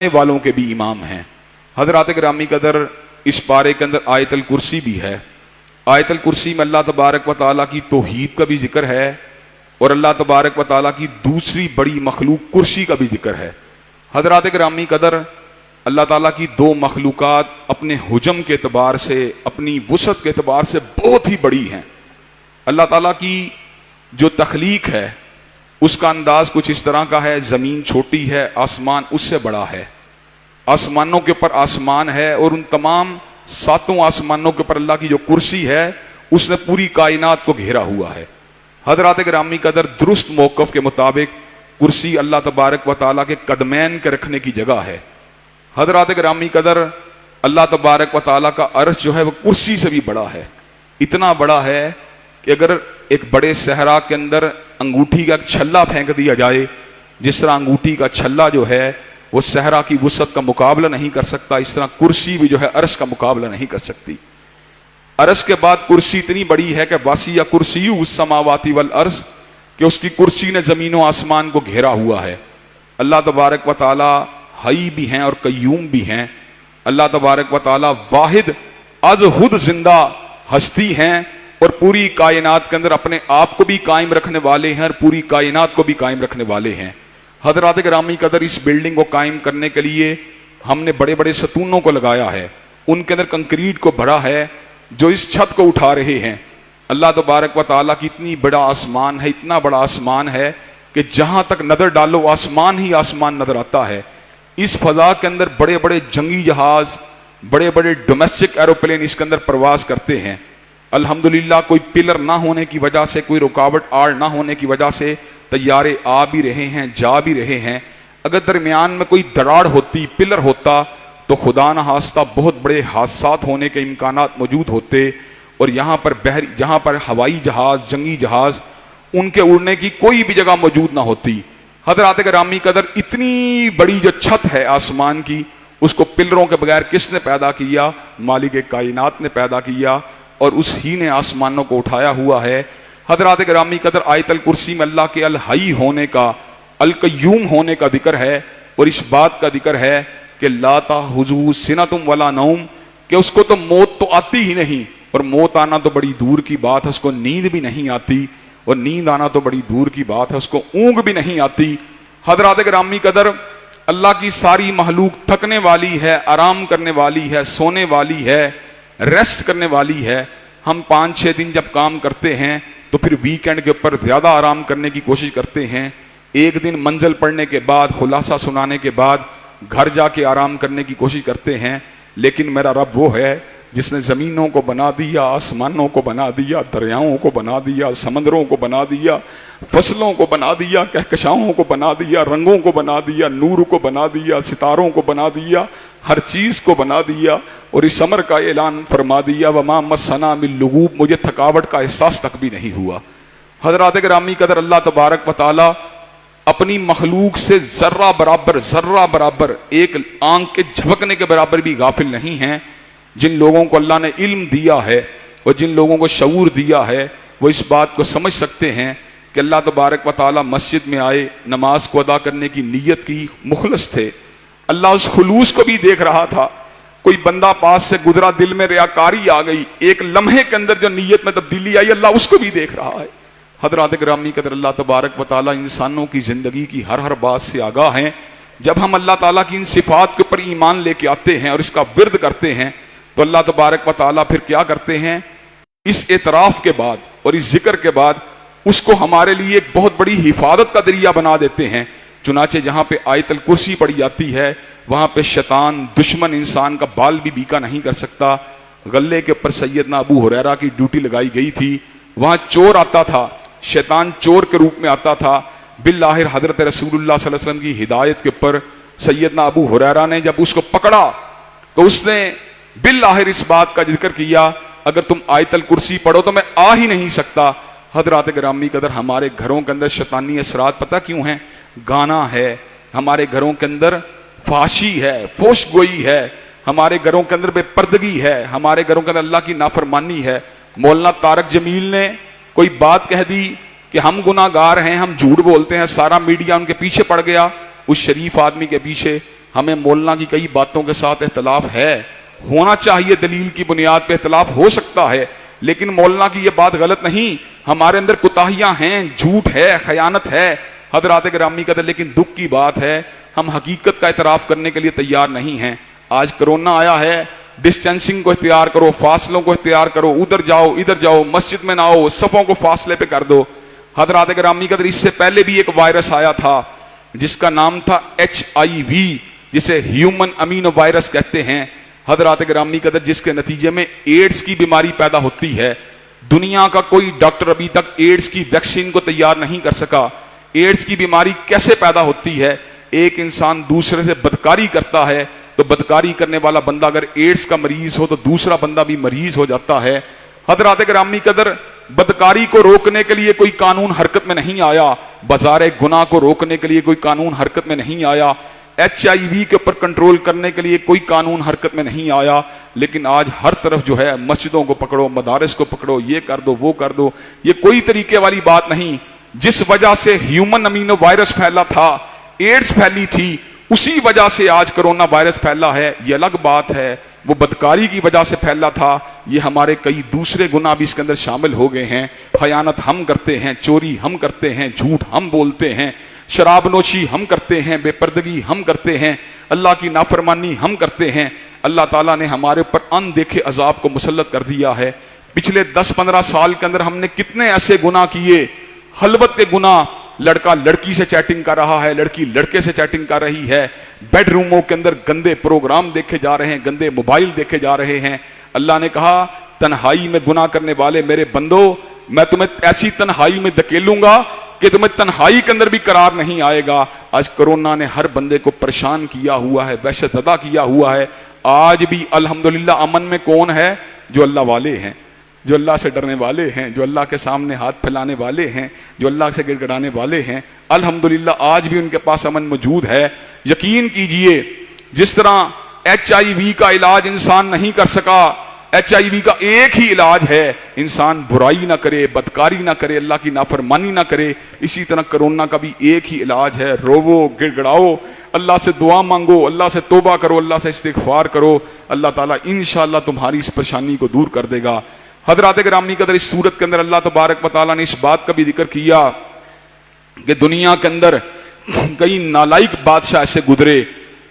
वालों के भी इमाम हैं। हजरात गिरामी कदर, इस पारे के अंदर आयतल कुर्सी भी है। आयतल कुर्सी में अल्लाह तबारक व तआला की तौहीद का भी जिक्र है और अल्लाह तबारक व तआला की दूसरी बड़ी मखलूक कुर्सी का भी जिक्र है। हजरात गिरामी कदर, अल्लाह ताला की दो मखलूकात अपने हुजम के एतबार से, अपनी वुसअत के एतबार से बहुत ही बड़ी हैं। अल्लाह ताला की जो तख्लीक है उसका अंदाज कुछ इस तरह का है, ज़मीन छोटी है, आसमान उससे बड़ा है। आसमानों के ऊपर आसमान है और उन तमाम सातों आसमानों के ऊपर अल्लाह की जो कुर्सी है उसने पूरी कायनात को घेरा हुआ है। हजरात गिरामी कदर, दुरुस्त मौक़िफ़ के मुताबिक कुर्सी अल्लाह तबारक व तआला के कदमैन के रखने की जगह है। हजरात गिरामी कदर, अल्लाह तबारक व तआला का अर्श जो है वह कुर्सी से भी बड़ा है। इतना बड़ा है कि अगर एक बड़े सहरा के अंदर अंगूठी का छल्ला फेंक दिया जाए, जिस तरह अंगूठी का छल्ला जो है वो सहरा की वुसअत का मुकाबला नहीं कर सकता, इस तरह कुर्सी भी जो है अर्श का मुकाबला नहीं कर सकती। अर्श के बाद कुर्सी इतनी बड़ी है कि वासिया कुर्सी उस समावाती वल अर्श, कि उसकी कुर्सी ने जमीनों आसमान को घेरा हुआ है। अल्लाह तबारक व तआला हई भी हैं और कय्यूम भी हैं। अल्लाह तबारक व तआला वाहिद अज हुद जिंदा हस्ती हैं और पूरी कायनात के अंदर अपने आप को भी कायम रखने वाले हैं और पूरी कायनात को भी कायम रखने वाले हैं। हजरात गिरामी कदर, इस बिल्डिंग को कायम करने के लिए हमने बड़े बड़े सतूनों को लगाया है, उनके अंदर कंक्रीट को भरा है जो इस छत को उठा रहे हैं। अल्लाह तबारक व तआला की इतनी बड़ा आसमान है, इतना बड़ा आसमान है कि जहां तक नजर डालो आसमान ही आसमान नजर आता है। इस फजा के अंदर बड़े बड़े जंगी जहाज, बड़े बड़े डोमेस्टिक एरोप्लेन इसके अंदर प्रवास करते हैं। अल्हम्दुलिल्लाह, कोई पिलर ना होने की वजह से, कोई रुकावट आड़ ना होने की वजह से तैयारे आ भी रहे हैं, जा भी रहे हैं। अगर दरमियान में कोई दराड़ होती, पिलर होता, तो खुदा न खास्ता बहुत बड़े हादसात होने के इम्कानात मौजूद होते और यहाँ पर हवाई जहाज, जंगी जहाज, उनके उड़ने की कोई भी जगह मौजूद ना होती। हजरात गिरामी कदर, इतनी बड़ी जो छत है आसमान की, उसको पिलरों के बगैर किसने पैदा किया? मालिक कायनात ने पैदा किया और उस ही ने आसमानों को उठाया हुआ है। हजरात गिरामी कदर, आयतल कुर्सी में अल्लाह के अल हई होने का, अल कय्यूम होने का जिक्र है और इस बात का जिक्र है कि ला ताखुज़ुहु सिनतुम वला नौम, कि उसको तो मौत तो आती ही नहीं, और मौत आना तो बड़ी दूर की बात है, उसको नींद भी नहीं आती, और नींद आना तो बड़ी दूर की बात है, उसको ऊँग भी नहीं आती। हजरात गिरामी कदर, अल्लाह की सारी महलूक थकने वाली है, आराम करने वाली है, सोने वाली है, रेस्ट करने वाली है। हम 5-6 दिन जब काम करते हैं तो फिर वीकेंड के ऊपर ज़्यादा आराम करने की कोशिश करते हैं। एक दिन मंजिल पढ़ने के बाद, खुलासा सुनाने के बाद घर जाके आराम करने की कोशिश करते हैं। लेकिन मेरा रब वो है जिसने ज़मीनों को बना दिया, आसमानों को बना दिया, दरियाओं को बना दिया, समंदरों को बना दिया, फसलों को बना दिया, कहकशाओं को बना दिया, रंगों को बना दिया, नूर को बना दिया, सितारों को बना दिया, हर चीज़ को बना दिया और इस समर का ऐलान फरमा दिया, वमा मस्सना मिन लुगूब, मुझे थकावट का एहसास तक भी नहीं हुआ। हजरात गिरामी कदर, अल्लाह तबारक व तआला अपनी मखलूक से जर्रा बराबर एक आंख के झपकने के बराबर भी गाफिल नहीं हैं। जिन लोगों को अल्लाह ने इल्म दिया है और जिन लोगों को शऊर दिया है, वो इस बात को समझ सकते हैं कि अल्लाह तबारक व तआला मस्जिद में आए, नमाज को अदा करने की नीयत की, मुखलस थे। अल्लाह उस खुलूस को भी देख रहा था। कोई बंदा पास से गुजरा, दिल में रियाकारी आ गई, एक लम्हे के अंदर जो नीयत में तब्दीली आई, अल्लाह उसको भी देख रहा है। हजरात गिरामी कदर, अल्लाह तबारक व तआला इंसानों की ज़िंदगी की हर बात से आगाह हैं। जब हम अल्लाह ताला की इन सिफात के ऊपर ईमान लेके आते हैं और इसका विर्द करते हैं, तो अल्लाह तबारक व तआला फिर क्या करते हैं? इस एतराफ़ के बाद और इस जिक्र के बाद उसको हमारे लिए एक बहुत बड़ी हिफाजत का जरिया बना देते हैं। चुनाचे जहाँ पे आयतल कुर्सी पड़ी जाती है, वहाँ पे शैतान, दुश्मन इंसान का बाल भी बीका नहीं कर सकता। गले के ऊपर सैयदना अबू हुरैरा की ड्यूटी लगाई गई थी। वहाँ चोर आता था, शैतान चोर के रूप में आता था। बिल्लाहिर हजरत रसूलुल्लाह सल्लल्लाहु अलैहि वसल्लम की हिदायत के ऊपर सैयदना अबू हुरैरा ने जब उसको पकड़ा तो उसने बिल्लाहिर इस बात का जिक्र किया, अगर तुम आयतल कुर्सी पढ़ो तो मैं आ ही नहीं सकता। हजरात गिरामी कदर, हमारे घरों के अंदर शैतानी असरात पता क्यों हैं? गाना है, हमारे घरों के अंदर फाशी है, फोशगोई है, हमारे घरों के अंदर बेपर्दगी है, हमारे घरों के अंदर अल्लाह की नाफरमानी है। मौलाना तारक जमील ने कोई बात कह दी कि हम गुनाहगार हैं, हम झूठ बोलते हैं, सारा मीडिया उनके पीछे पड़ गया, उस शरीफ आदमी के पीछे। हमें मौलाना की कई बातों के साथ इख्तलाफ है, होना चाहिए, दलील की बुनियाद पे इख्तलाफ हो सकता है, लेकिन मौलाना की ये बात गलत नहीं। हमारे अंदर कुताहियां हैं, झूठ है, खयानत है हजरात गिरामी कदर, लेकिन दुख की बात है हम हकीकत का इतराफ करने के लिए तैयार नहीं हैं। आज कोरोना आया है, डिस्टेंसिंग को इख्तियार करो, फासलों को इख्तियार करो, उधर जाओ इधर जाओ, मस्जिद में ना आओ, सफ़ों को फासले पे कर दो। हजरात गिरामी कदर, इससे पहले भी एक वायरस आया था जिसका नाम था HIV, जिसे ह्यूमन अमीनो वायरस कहते हैं हजरात गिरामी कदर, जिसके नतीजे में एड्स की बीमारी पैदा होती है। दुनिया का कोई डॉक्टर अभी तक एड्स की वैक्सीन को तैयार नहीं कर सका। एड्स की बीमारी कैसे पैदा होती है? एक इंसान दूसरे से बदकारी करता है, तो बदकारी करने वाला बंदा अगर एड्स का मरीज हो तो दूसरा बंदा भी मरीज हो जाता है। हजरात गिरामी कदर, बदकारी को रोकने के लिए कोई कानून हरकत में नहीं आया, बाजार गुनाह को रोकने के लिए कोई कानून हरकत में नहीं आया, HIV के ऊपर कंट्रोल करने के लिए कोई कानून हरकत में नहीं आया, लेकिन आज हर तरफ जो है मस्जिदों को पकड़ो, मदारिस को पकड़ो, ये कर दो वो कर दो। ये कोई तरीके वाली बात नहीं। जिस वजह से ह्यूमन अमीनो वायरस फैला था, एड्स फैली थी, उसी वजह से आज कोरोना वायरस फैला है। ये अलग बात है, वो बदकारी की वजह से फैला था। ये हमारे कई दूसरे गुनाह भी इसके अंदर शामिल हो गए हैं। खयानत हम करते हैं, चोरी हम करते हैं, झूठ हम बोलते हैं, शराबनोशी हम करते हैं, बेपर्दगी हम करते हैं, अल्लाह की नाफरमानी हम करते हैं। अल्लाह ताला ने हमारे ऊपर अनदेखे अजाब को मुसल्लत कर दिया है। पिछले 10-15 साल के अंदर हमने कितने ऐसे गुनाह किए, हलवत के गुनाह। लड़का लड़की से चैटिंग कर रहा है, लड़की लड़के से चैटिंग कर रही है, बेडरूमों के अंदर गंदे प्रोग्राम देखे जा रहे हैं, गंदे मोबाइल देखे जा रहे हैं। अल्लाह ने कहा, तन्हाई में गुनाह करने वाले मेरे बंदो, मैं तुम्हें ऐसी तन्हाई में धकेलूंगा कि तुम्हें तन्हाई के अंदर भी करार नहीं आएगा। आज कोरोना ने हर बंदे को परेशान किया हुआ है, वहशत अदा किया हुआ है। आज भी अल्हम्दुलिल्लाह अमन में कौन है? जो अल्लाह वाले हैं, जो अल्लाह से डरने वाले हैं, जो अल्लाह के सामने हाथ फैलाने वाले हैं, जो अल्लाह से गिड़गिड़ाने वाले हैं। अल्हम्दुलिल्लाह आज भी उनके पास अमन मौजूद है। यकीन कीजिए, जिस तरह HIV का इलाज इंसान नहीं कर सका, HIV का एक ही इलाज है, इंसान बुराई ना करे, बदकारी ना करे, अल्लाह की नाफरमानी ना करे। इसी तरह कोरोना का भी एक ही इलाज है, रोवो, गिड़गिड़ाओ, अल्लाह से दुआ मांगो, अल्लाह से तौबा करो, अल्लाह से इस्तिगफार करो। अल्लाह ताला इंशाअल्लाह तुम्हारी इस परेशानी को दूर कर देगा। हजरात गिरामी कदर, इस सूरत के अंदर अल्लाह तबारक व तआला ने इस बात का भी जिक्र किया कि दुनिया के अंदर कई नालायक बादशाह ऐसे गुजरे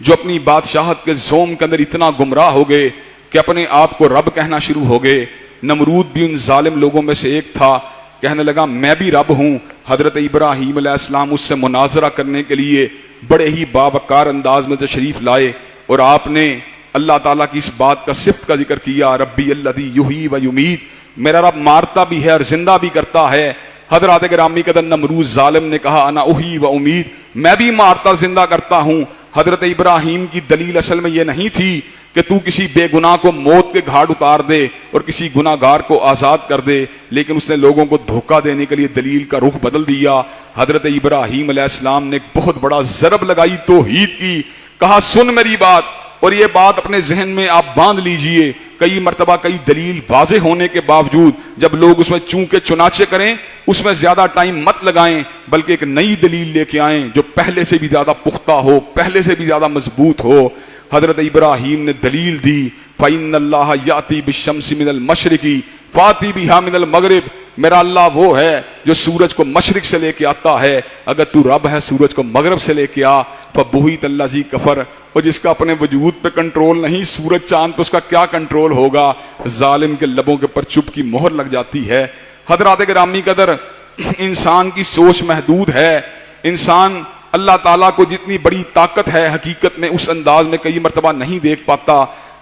जो अपनी बादशाहत के जोम के अंदर इतना गुमराह हो गए कि अपने आप को रब कहना शुरू हो गए। नमरूद भी उन जालिम लोगों में से एक था, कहने लगा मैं भी रब हूं। हजरत इब्राहीम अलैहिस्सलाम उससे मुनाजरा करने के लिए बड़े ही बावकार अंदाज में तशरीफ लाए और आपने अल्लाह ताला की इस बात का सिफ्त का जिक्र किया, रब्बी अल्लज़ी युही व युमीत, मेरा रब मारता भी है और जिंदा भी करता है। हजरत गिरामी कदर, नमरूद जालिम ने कहा अना उही व उमीद, मैं भी मारता जिंदा करता हूं। हजरत इब्राहीम की दलील असल में यह नहीं थी कि तू किसी बेगुनाह को मौत के घाट उतार दे और किसी गुनाहगार को आजाद कर दे, लेकिन उसने लोगों को धोखा देने के लिए दलील का रुख बदल दिया। हजरत इब्राहीम अलैहिस्सलाम ने एक बहुत बड़ा जरब लगाई तौहीद की, कहा सुन मेरी बात, और ये बात अपने जहन में आप बांध लीजिए। कई मर्तबा कई दलील वाज़े होने के बावजूद जब लोग उसमें चूंके चुनाचे करें, उसमें ज्यादा टाइम मत लगाएं, बल्कि एक नई दलील लेके आएं जो पहले से भी ज्यादा पुख्ता हो, पहले से भी ज्यादा मजबूत हो। हजरत इब्राहीम ने दलील दी, फ़इन्नल्लाह याती बिश्शम्सि मिनल मशरिकी फाती बिहा मिनल मगरिब, मेरा अल्लाह वो है जो सूरज को मशरिक से लेके आता है, अगर तू रब है सूरज को मगरब से लेके आ। फबुहित अल्लज़ी कफर, और जिसका अपने वजूद पे कंट्रोल नहीं, सूरज चांद पे उसका क्या कंट्रोल होगा। जालिम के लबों के ऊपर चुप की मोहर लग जाती है। हजरात गिरामी कदर, इंसान की सोच महदूद है। इंसान अल्लाह ताला को जितनी बड़ी ताकत है हकीकत में उस अंदाज में कई मरतबा नहीं देख पाता।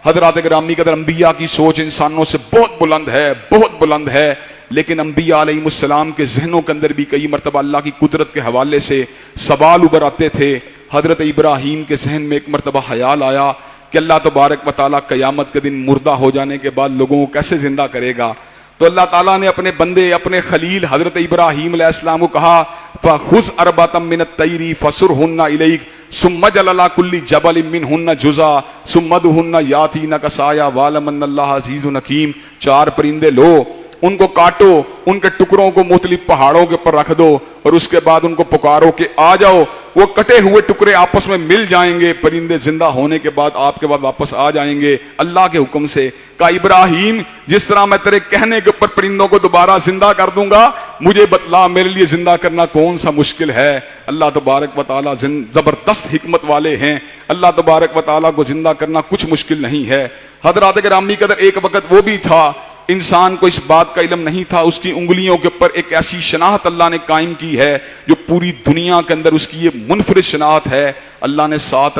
हजरात गिरामी कदर, अंबिया की सोच इंसानों से बहुत बुलंद है, बहुत बुलंद है, लेकिन अंबिया अलैहिमुस्सलाम के जहनों के अंदर भी कई मरतबा अल्लाह की कुदरत के हवाले से सवाल उभर आते थे। हजरत इब्राहीम के जहन में एक मरतबा ख्याल आया कि अल्लाह तबारक व तआला क़यामत के दिन मुर्दा हो जाने के बाद लोगों को कैसे जिंदा करेगा। तो अल्लाह ताला ने अपने बंदे, अपने खलील हजरत इब्राहीम अलैहिस्सलाम को कहा, फ़ख़ुज़ अर्बअतम मिनत तैरी फ़सुरहुन्ना इलैक सुम्मा जअल अला कुल्ली जबलिन मिनहुन्ना जुज़ा सुम्मा दुहुन्ना यातीनका साया वालम अन्नल्लाह अज़ीज़ुन हकीम। 4 परिंदे लो, उनको काटो, उनके टुकड़ों को मुख्तलिफ पहाड़ों के ऊपर रख दो और उसके बाद उनको पुकारो कि आ जाओ। वो कटे हुए टुकड़े आपस में मिल जाएंगे, परिंदे जिंदा होने के बाद आपके बाद वापस आ जाएंगे अल्लाह के हुक्म से। का इब्राहिम, जिस तरह मैं तेरे कहने के ऊपर परिंदों को दोबारा जिंदा कर दूंगा, मुझे बतला मेरे लिए जिंदा करना कौन सा मुश्किल है। अल्लाह तबारक व तआला जबरदस्त हिकमत वाले हैं। अल्लाह तबारक व तआला को जिंदा करना कुछ मुश्किल नहीं है। हजरात गिरामी कदर, एक वक्त वो भी था इंसान को इस बात का इल्म नहीं था, उसकी उंगलियों के ऊपर एक ऐसी शनाहत अल्लाह ने कायम की है जो पूरी दुनिया के अंदर उसकी ये मुनफरिद शनाहत है। अल्लाह ने 7